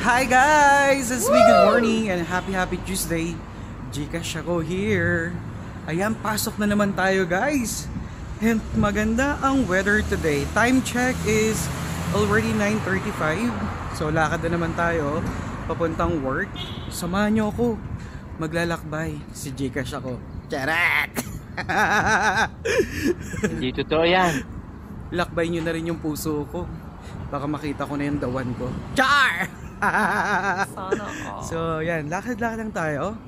Hi guys! It's me, good morning and happy Tuesday. Gcash ako here. Ayan, pasok na naman tayo guys. And maganda ang weather today. Time check is already 9:35. So lakad na naman tayo papuntang work. Samahan nyo ako. Maglalakbay. Si Gcash ako. Charat! Hindi totoo yan. Lakbay nyo na rin yung puso ko. Baka makita ko na yung dawan ko. Char! Sana all. So yan, lakad-lakad lang tayo.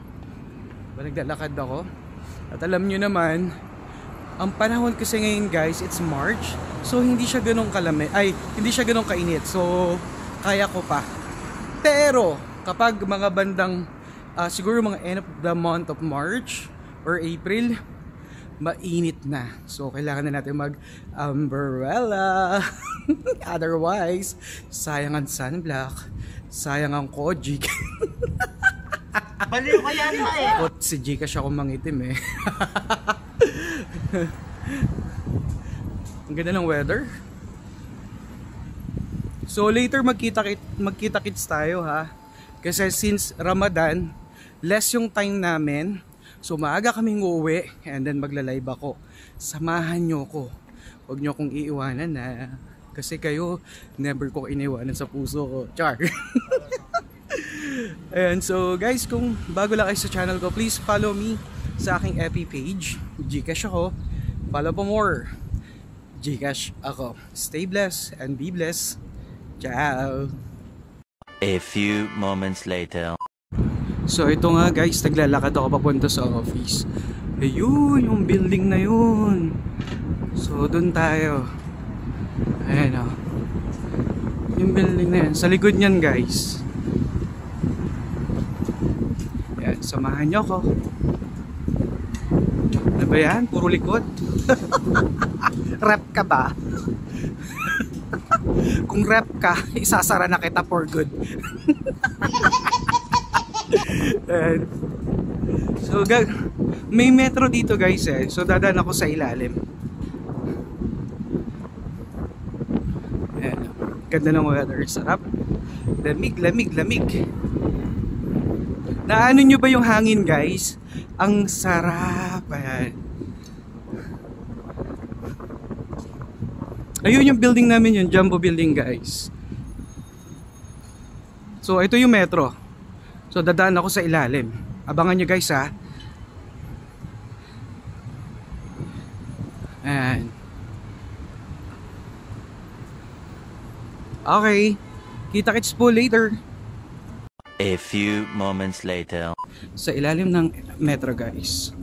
Naglalakad ako. At alam nyo naman, ang panahon kasi ngayon guys, it's March. So hindi siya ganong kalamig, hindi siya ganong kainit. So kaya ko pa. Pero kapag mga bandang siguro mga end of the month of March or April, mainit na. So kailangan na natin mag umbrella. Otherwise, sayang ang sunblock, sayang ang Kojic. Baliw ka yata eh.Ot si Gcash ako mangitim eh. Ang ganda ng weather. So later magkita-kits tayo ha. Kasi since Ramadan, less yung time namin. So maaga kaming uuwi and then magla-live ako. Samahan nyo ko. Huwag nyo akong iiwanan na. Kasi kayo, never ko iniwanan sa puso ko. Char! Ayan, so guys, kung bago lang kayo sa channel ko, please follow me sa aking FB page. Gcash ako. Follow for more. Gcash ako. Stay blessed and be blessed. Ciao! A few moments later. So ito nga guys, naglalakad ako papunta sa office. Ayun, yung building na yun. So doon tayo. Ayan o. Yung building na yan. Sa likod niyan guys. Ayan, samahan nyo ako. Ano ba yan? Puro likod. Rep ka ba? Kung rep ka, isasara na kita for good. Ayan. So may metro dito guys eh. So dadaan ako sa ilalim. Ayan. Ganda ng weather. Sarap. Lamig. Naano nyo ba yung hangin guys? Ang sarap. Ayan. Ayun yung building namin, yung Jumbo building guys. So ito yung metro. So dadaan ako sa ilalim. Abangan nyo guys ha. Ayan. Okay. Kita-kits po later. A few moments later. Sa ilalim ng metro guys.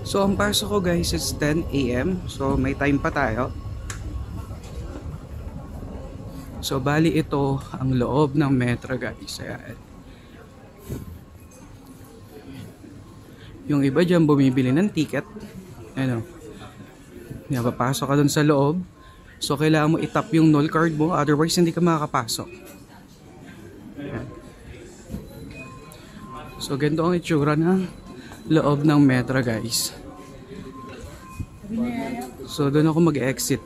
So ang pasok ko guys is 10 AM. So may time pa tayo. So bali ito ang loob ng metro guys. Ayan. Yung iba dyan bumibili ng ticket. Ano? Napapasok ka dun sa loob. So kailangan mo itap yung null card mo. Otherwise hindi ka makakapasok. Ayan. So ganito ang itsura ng loob ng metro guys. So doon ako mag-exit.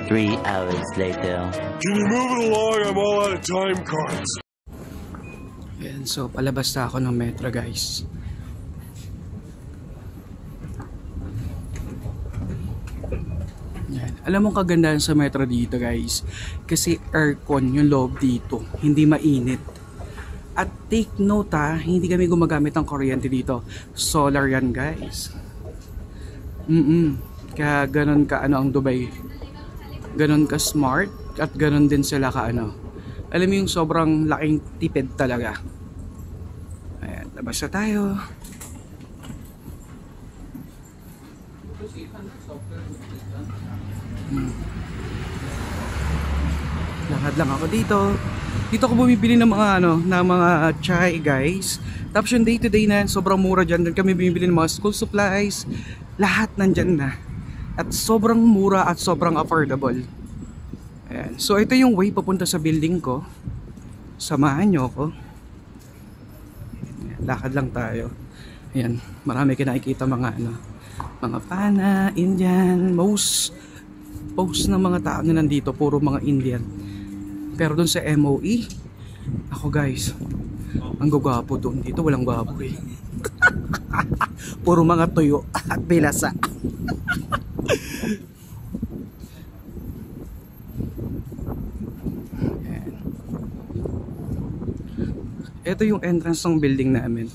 3 hours later. Can you move it along? I'm all out of time cards. Ayan, so palabas na ako ng metro guys. Ayan. Alam mo kagandahan sa metro dito guys, kasi aircon yung loob dito, hindi mainit. At take note ha, hindi kami gumagamit ng kuryente dito. Solar yan guys. Kaya ganun ka ano ang Dubai. Ganun ka smart at ganun din sila ka ano. Alam mo yung sobrang laking tipid talaga. Ayan, labas na tayo. Lakad lang ako dito. Dito ako bumibili ng mga ng mga chai, guys. Tapos yung day to day na yan, sobrang mura dyan. Doon kami bumibili ng mga school supplies. Lahat nandyan na. At sobrang mura at sobrang affordable. Ayan. So ito yung way papunta sa building ko. Samahan nyo ako. Ayan, lakad lang tayo. Ayan, marami ka nakikita mga mga pana, Indian, most ng mga tao na nandito puro mga Indian. Pero dun sa MOE, ako guys, ang gagwapo dun. Dito walang gwapo eh. Puro mga tuyo at bilasa. Ito yung entrance ng building namin.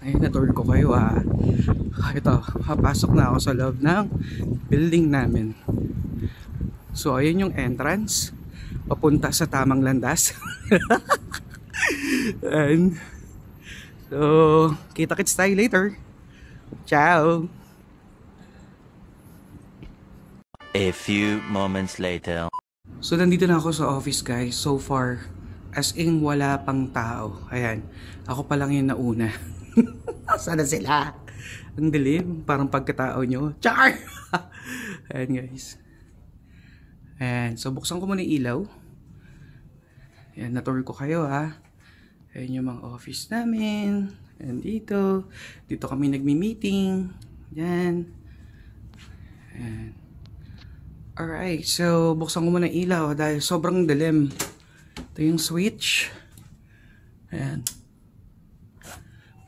Ayun, na-tour ko kayo Ito, papasok na ako sa loob ng building namin. So, ayun yung entrance. Papunta sa tamang landas. And so, kita-kits tayo later. Ciao! A few moments later. So, nandito na ako sa office, guys. So far, as in wala pang tao. Ayan, ako pa lang yung nauna. Sana sila. Ang dilim, parang pagkatao nyo. Char! Ayan, guys. Ayan, so buksan ko muna yung ilaw. Ayan, na-tour ko kayo Ayan yung mga office namin. Ayan dito. Dito kami nagmi-meeting. Ayan. Ayan. Alright, so buksan ko muna yung ilaw dahil sobrang dilim. Ito yung switch. Ayan.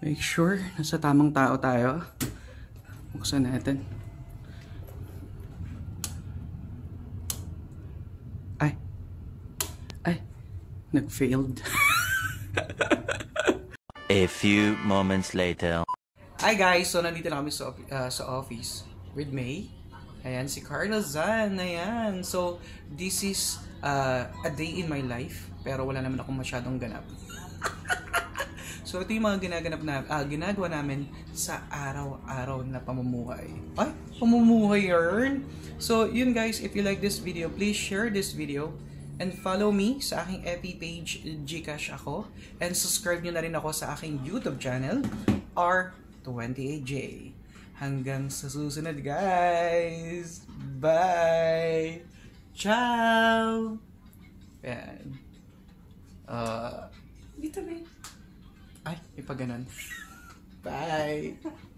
Make sure nasa tamang tao tayo. Buksan natin. Ay, nag-failed. A few moments later. Hi guys, so nandito na kami sa office with May. Ayan, si Carla Zan. Ayan. So, this is a day in my life. Pero wala naman akong masyadong ganap. So, ito yung mga ginagawa namin sa araw-araw na pamumuhay. Ay, pamumuhay yarn! So, yun guys, if you like this video, please share this video and follow me sa aking FB page, Gcash ako. And subscribe nyo na rin ako sa aking YouTube channel, R28J. Hanggang sa susunod guys! Bye! Ciao! Ayan. Dito ba? Ay, may pa ganun. Bye!